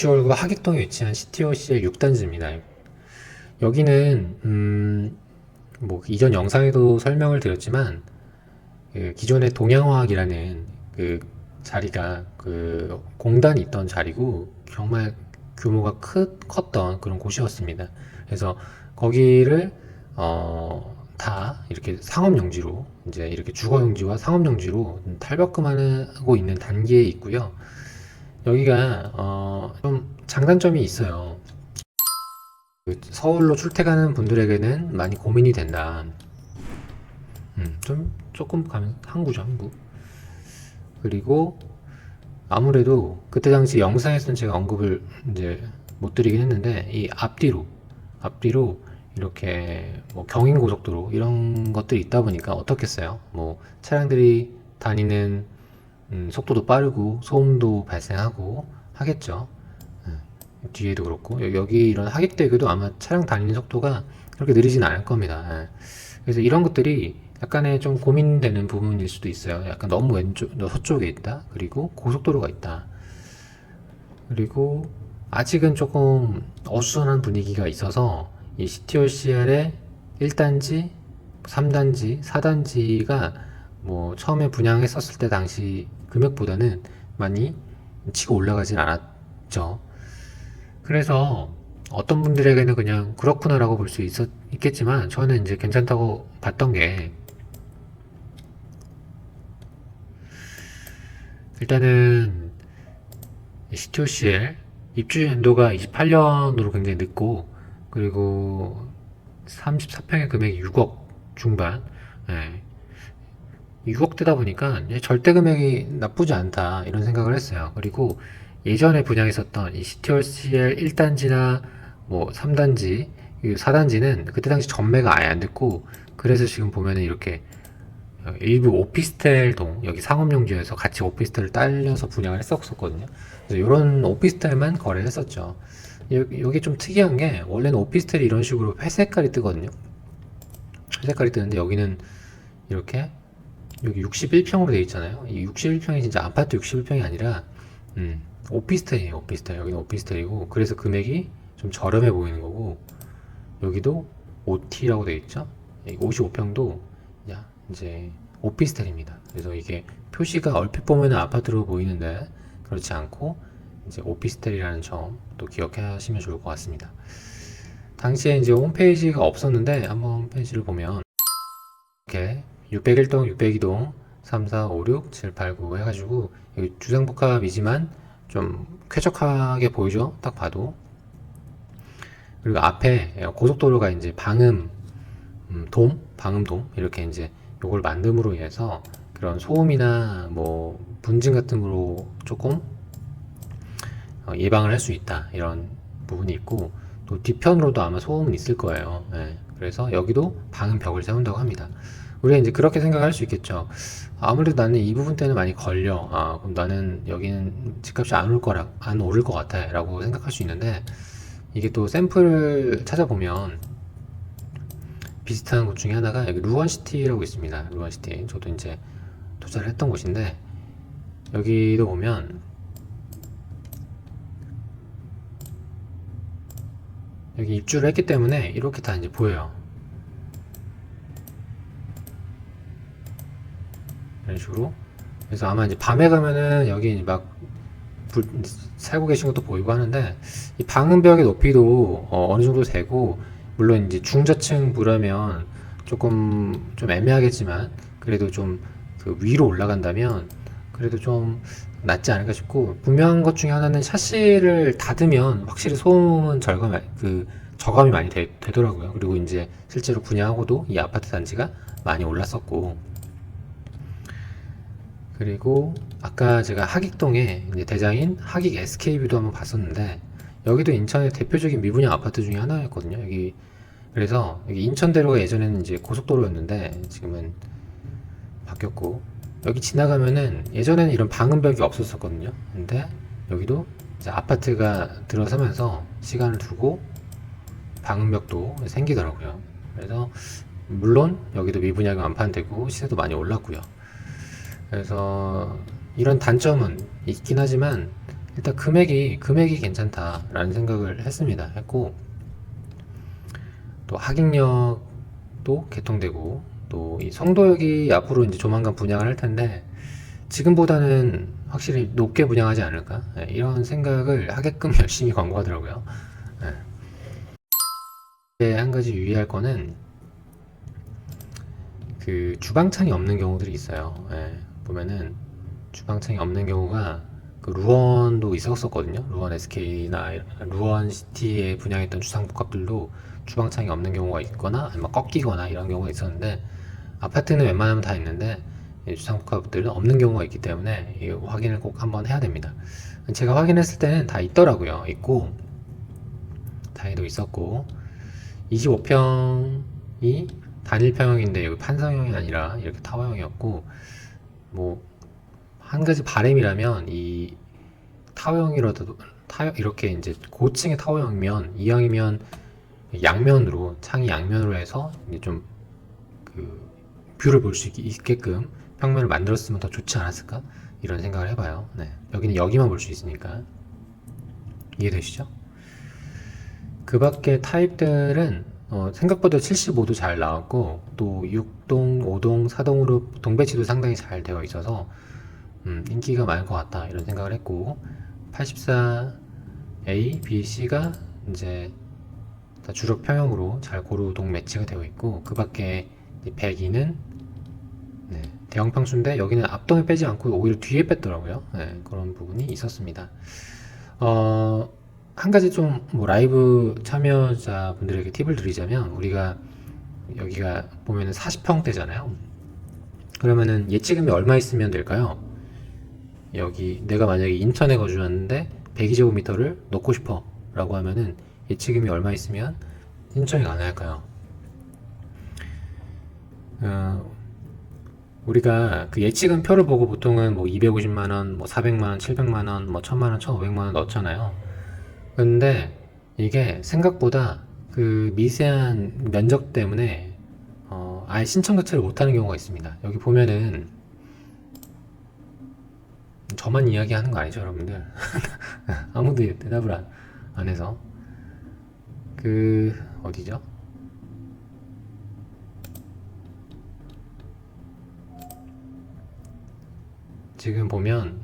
서울시월구 하객동에 위치한 CTOCL 6단지입니다. 여기는 뭐 이전 영상에도 설명을 드렸지만 그 기존의 동양화학이라는 그 자리가 그 공단이 있던 자리고 정말 규모가 컸던 그런 곳이었습니다. 그래서 거기를 다 이렇게 상업용지로 이제 이렇게 주거용지와 상업용지로 탈바꿈하고 있는 단계에 있고요. 여기가 좀 장단점이 있어요. 서울로 출퇴가하는 분들에게는 많이 고민이 된다. 좀 조금 가면 항구죠, 항구. 그리고 아무래도 그때 당시 영상에서는 제가 언급을 이제 못 드리긴 했는데 이 앞뒤로 이렇게 뭐 경인고속도로 이런 것들이 있다 보니까 어떻겠어요? 뭐 차량들이 다니는 속도도 빠르고 소음도 발생하고 하겠죠. 뒤에도 그렇고 여기 이런 하객대교도 아마 차량 다니는 속도가 그렇게 느리진 않을 겁니다. 그래서 이런 것들이 약간의 좀 고민되는 부분일 수도 있어요. 약간 너무 서쪽에 있다. 그리고 고속도로가 있다. 그리고 아직은 조금 어수선한 분위기가 있어서 이 CTOCL의 1단지, 3단지, 4단지가 뭐 처음에 분양했었을 때 당시 금액보다는 많이 치고 올라가진 않았죠. 그래서 어떤 분들에게는 그냥 그렇구나라고 볼 수 있겠지만 저는 이제 괜찮다고 봤던 게 일단은 CTOCL 입주 연도가 28년으로 굉장히 늦고 그리고 34평의 금액이 6억 중반. 예. 6억대다 보니까 절대 금액이 나쁘지 않다 이런 생각을 했어요. 그리고 예전에 분양했었던 이 CTOCL 1단지나 뭐 3단지, 4단지는 그때 당시 전매가 아예 안 됐고 그래서 지금 보면은 이렇게 일부 오피스텔동 여기 상업용지에서 같이 오피스텔을 딸려서 분양을 했었거든요. 그래서 이런 오피스텔만 거래를 했었죠. 여기 좀 특이한 게 원래는 오피스텔이 이런 식으로 회색깔이 뜨거든요. 회색깔이 뜨는데 여기는 이렇게 여기 61평으로 되어 있잖아요. 이 61평이 진짜 아파트 61평이 아니라 오피스텔이에요. 오피스텔. 여기는 오피스텔이고 그래서 금액이 좀 저렴해 보이는 거고 여기도 OT라고 되어 있죠. 55평도 이제 오피스텔입니다. 그래서 이게 표시가 얼핏 보면 아파트로 보이는데 그렇지 않고 이제 오피스텔이라는 점 또 기억하시면 좋을 것 같습니다. 당시에 이제 홈페이지가 없었는데 한번 홈페이지를 보면 이렇게 601동, 602동, 3, 4, 5, 6, 7, 8, 9 해가지고 여기 주상복합이지만 좀 쾌적하게 보이죠? 딱 봐도. 그리고 앞에 고속도로가 이제 방음돔 이렇게 이제 요걸 만듦으로 인해서 그런 소음이나 뭐 분진 같은 거로 조금 예방을 할 수 있다 이런 부분이 있고 또 뒤편으로도 아마 소음은 있을 거예요. 예. 그래서 여기도 방음벽을 세운다고 합니다. 우리가 이제 그렇게 생각할 수 있겠죠. 아무래도 나는 이 부분 때는 많이 걸려. 그럼 나는 여기는 집값이 안 오를 것 같아. 라고 생각할 수 있는데, 이게 또 샘플을 찾아보면 비슷한 곳 중에 하나가 여기 루원시티라고 있습니다. 루원시티. 저도 이제 투자를 했던 곳인데, 여기도 보면 여기 입주를 했기 때문에 이렇게 다 이제 보여요. 이런 식으로. 그래서 아마 이제 밤에 가면은 여기 막 살고 계신 것도 보이고 하는데 이 방음벽의 높이도 어느 정도 되고 물론 이제 중저층 부라면 조금 좀 애매하겠지만 그래도 좀 그 위로 올라간다면 그래도 좀 낫지 않을까 싶고 분명한 것 중에 하나는 샤시를 닫으면 확실히 소음은 저감이 많이 되더라고요. 그리고 이제 실제로 분양하고도 이 아파트 단지가 많이 올랐었고 그리고 아까 제가 하객동에 이제 대장인 하객 SK뷰도 한번 봤었는데 여기도 인천의 대표적인 미분양 아파트 중에 하나였거든요. 그래서 여기 인천대로가 예전에는 이제 고속도로였는데 지금은 바뀌었고 여기 지나가면은 예전에는 이런 방음벽이 없었었거든요. 근데 여기도 이제 아파트가 들어서면서 시간을 두고 방음벽도 생기더라고요. 그래서 물론 여기도 미분양이 완판되고 시세도 많이 올랐고요. 그래서 이런 단점은 있긴 하지만 일단 금액이 괜찮다라는 생각을 했고, 또 하객역도 개통되고, 또 이 송도역이 앞으로 이제 조만간 분양을 할 텐데, 지금보다는 확실히 높게 분양하지 않을까? 네, 이런 생각을 하게끔 열심히 광고하더라고요. 네. 한 가지 유의할 거는 그 주방창이 없는 경우들이 있어요. 예, 보면은 주방창이 없는 경우가 그 루원도 있었었거든요. 루원 SK나 루원 시티에 분양했던 주상복합들도 주방창이 없는 경우가 있거나 아니면 꺾이거나 이런 경우가 있었는데, 아파트는 웬만하면 다 있는데 이 주상복합들은 없는 경우가 있기 때문에 이 확인을 꼭 한번 해야 됩니다. 제가 확인했을 때는 다 있더라고요. 있고 다행히도 있었고, 25평이 단일평형인데 여기 판상형이 아니라 이렇게 타워형이었고, 뭐 한 가지 바람이라면 이 타워형이라도 이렇게 이제 고층의 타워형이면, 이왕이면 양면으로, 창이 양면으로 해서 이제 좀 그 뷰를 볼 수 있게끔 평면을 만들었으면 더 좋지 않았을까, 이런 생각을 해봐요. 네. 여기는 여기만 볼 수 있으니까. 이해되시죠? 그 밖에 타입들은 생각보다 75도 잘 나왔고, 또 6동, 5동, 4동으로 동배치도 상당히 잘 되어 있어서 인기가 많을 것 같다, 이런 생각을 했고, 84A, B, C가 이제 다 주력 평형으로 잘 고루동 매치가 되어 있고, 그 밖에 102는 대형 평수인데 여기는 앞동에 빼지 않고 오히려 뒤에 뺐더라고요. 네, 그런 부분이 있었습니다. 한 가지 좀 뭐 라이브 참여자분들에게 팁을 드리자면, 우리가 여기가 보면은 40평대잖아요. 그러면은 예치금이 얼마 있으면 될까요? 여기 내가 만약에 인천에 거주하는데 102제곱미터를 넣고 싶어 라고 하면은 예치금이 얼마 있으면 신청이 가능할까요? 우리가 그 예치금 표를 보고 보통은 뭐 250만원, 뭐 400만원, 700만원, 뭐 1000만원, 1500만원 넣잖아요. 근데 이게 생각보다 그 미세한 면적 때문에 아예 신청 자체를 못하는 경우가 있습니다. 여기 보면은, 저만 이야기하는 거 아니죠, 여러분들? 아무도 대답을 안 해서. 그 어디죠? 지금 보면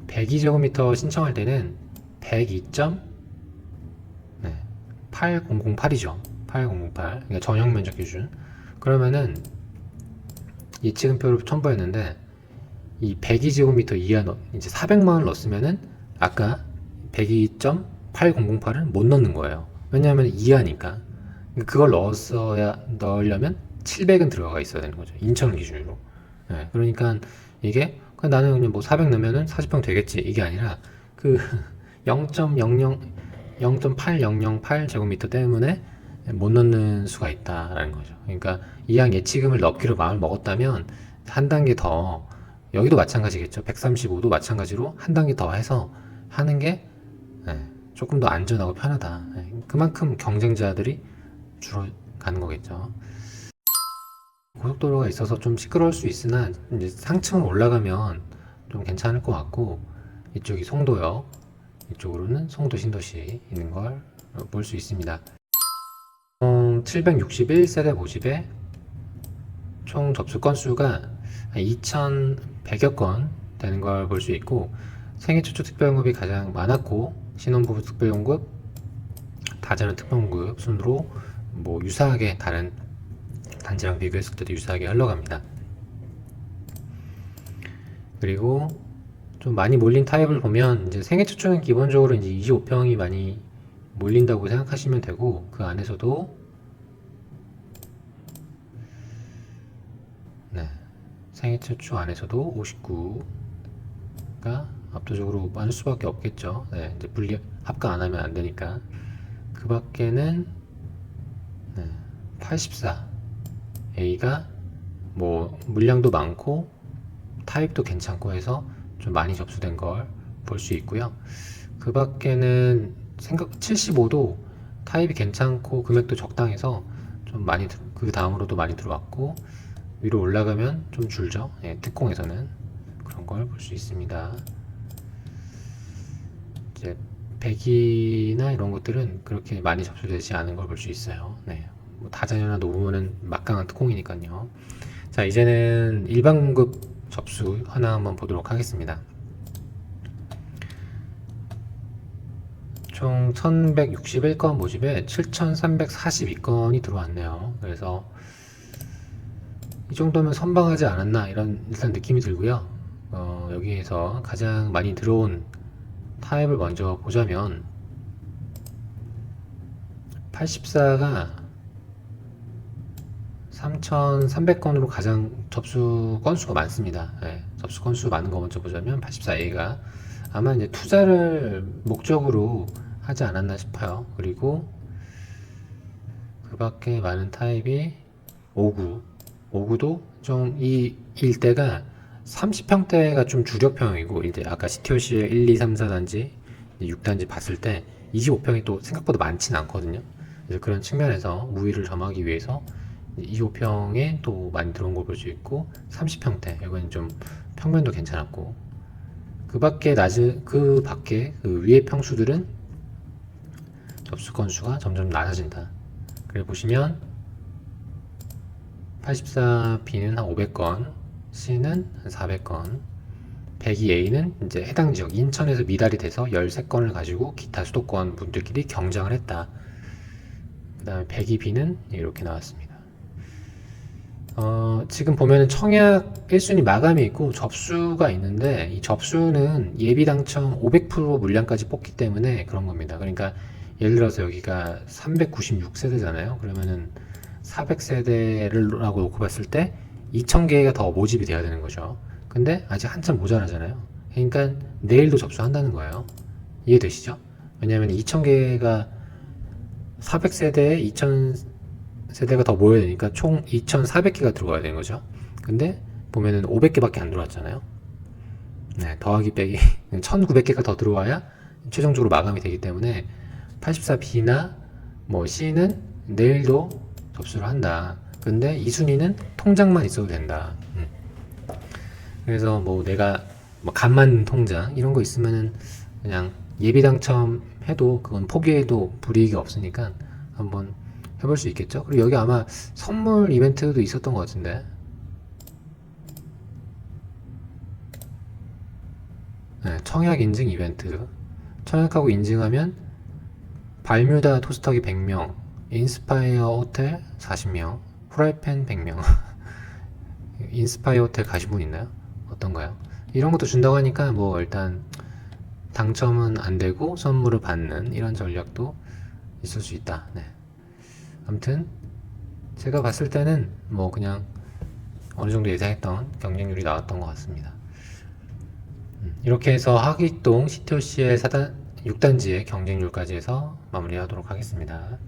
102제곱미터 신청할 때는 102.8008이죠. 8008. 그러니까 전용 면적 기준. 그러면은 예치금표를 첨부했는데, 이 102제곱미터 이하 이제 400만 원을 넣었으면은 아까 102.8008을 못 넣는 거예요. 왜냐하면 이하니까. 그걸 넣으려면 700은 들어가 있어야 되는 거죠. 인천 기준으로. 네, 그러니까 이게 나는 그냥 뭐 400 넣으면은 40평 되겠지, 이게 아니라 그 0.8008 제곱미터 때문에 못 넣는 수가 있다라는 거죠. 그러니까 이왕 예치금을 넣기로 마음을 먹었다면 한 단계 더, 여기도 마찬가지겠죠. 135도 마찬가지로 한 단계 더 해서 하는 게 조금 더 안전하고 편하다. 그만큼 경쟁자들이 줄어가는 거겠죠. 고속도로가 있어서 좀 시끄러울 수 있으나 이제 상층을 올라가면 좀 괜찮을 것 같고, 이쪽이 송도역, 이쪽으로는 송도 신도시 있는 걸 볼 수 있습니다. 761세대 모집에 총 접수 건수가 2,100여 건 되는 걸 볼 수 있고, 생애 최초 특별연금이 가장 많았고, 신혼부부 특별연금, 다자녀 특별연금 순으로 뭐 유사하게 다른 단지랑 비교했을 때도 유사하게 흘러갑니다. 그리고 좀 많이 몰린 타입을 보면, 이제 생애 최초는 기본적으로 이제 25평이 많이 몰린다고 생각하시면 되고, 그 안에서도 생애 최초 안에서도 59가 압도적으로 많을 수밖에 없겠죠. 이제 분리 합가 안 하면 안 되니까. 그 밖에는 84A가 뭐 물량도 많고 타입도 괜찮고 해서 좀 많이 접수된 걸 볼 수 있고요. 그 밖에는 75도 타입이 괜찮고 금액도 적당해서 좀 많이, 그 다음으로도 많이 들어왔고, 위로 올라가면 좀 줄죠. 특공에서는 그런 걸 볼 수 있습니다. 배기나 이런 것들은 그렇게 많이 접수되지 않은 걸 볼 수 있어요. 네. 뭐 다자녀나 노후는 막강한 특공이니까요. 자, 이제는 일반 공급 접수 하나 한번 보도록 하겠습니다. 총 1161건 모집에 7342건이 들어왔네요. 그래서 이 정도면 선방하지 않았나 이런 일단 느낌이 들고요. 여기에서 가장 많이 들어온 타입을 먼저 보자면 84가 3,300건으로 가장 접수 건수가 많습니다. 네, 접수 건수 많은 거 먼저 보자면 84A가 아마 이제 투자를 목적으로 하지 않았나 싶어요. 그리고 그 밖에 많은 타입이 59. 59도 좀 이 일대가 30평대가 좀 주력평이고, 이제 아까 CTOC의 1, 2, 3, 4단지, 6단지 봤을 때 25평이 또 생각보다 많진 않거든요. 그래서 그런 측면에서 우위를 점하기 위해서 25평에 또 많이 들어온 걸 볼 수 있고, 30평대, 이건 좀 평면도 괜찮았고, 그 밖에 그 위의 평수들은 접수 건수가 점점 낮아진다. 그래 보시면 84B는 한 500건, C는 한 400건, 102A는 이제 해당 지역 인천에서 미달이 돼서 13건을 가지고 기타 수도권 분들끼리 경쟁을 했다. 그 다음에 102B는 이렇게 나왔습니다. 지금 보면은 청약 1순위 마감이 있고 접수가 있는데, 이 접수는 예비 당첨 500% 물량까지 뽑기 때문에 그런 겁니다. 그러니까 예를 들어서 여기가 396세대잖아요. 그러면은 400세대라고 놓고 봤을 때 2000개가 더 모집이 돼야 되는 거죠. 근데 아직 한참 모자라잖아요. 그러니까 내일도 접수한다는 거예요. 이해되시죠? 왜냐하면 2000개가 400세대에 2000세대가 더 모여야 되니까 총 2400개가 들어가야 되는 거죠. 근데 보면은 500개밖에 안 들어왔잖아요. 네, 더하기 빼기 1900개가 더 들어와야 최종적으로 마감이 되기 때문에 84B나 뭐 C는 내일도 접수를 한다. 근데 이 순위는 통장만 있어도 된다. 그래서 뭐 내가 뭐 간만 통장 이런 거 있으면은 그냥 예비 당첨해도 그건 포기해도 불이익이 없으니까 한번 해볼 수 있겠죠. 그리고 여기 아마 선물 이벤트도 있었던 것 같은데. 네, 청약 인증 이벤트. 청약하고 인증하면 발뮤다 토스터기 100명, 인스파이어 호텔 40명, 프라이팬 100명. 인스파이어 호텔 가신 분 있나요? 어떤가요? 이런 것도 준다고 하니까 뭐 일단 당첨은 안 되고 선물을 받는 이런 전략도 있을 수 있다. 네. 아무튼 제가 봤을 때는 뭐 그냥 어느 정도 예상했던 경쟁률이 나왔던 것 같습니다. 이렇게 해서 하기동 CTOC의 6단지의 경쟁률까지 해서 마무리하도록 하겠습니다.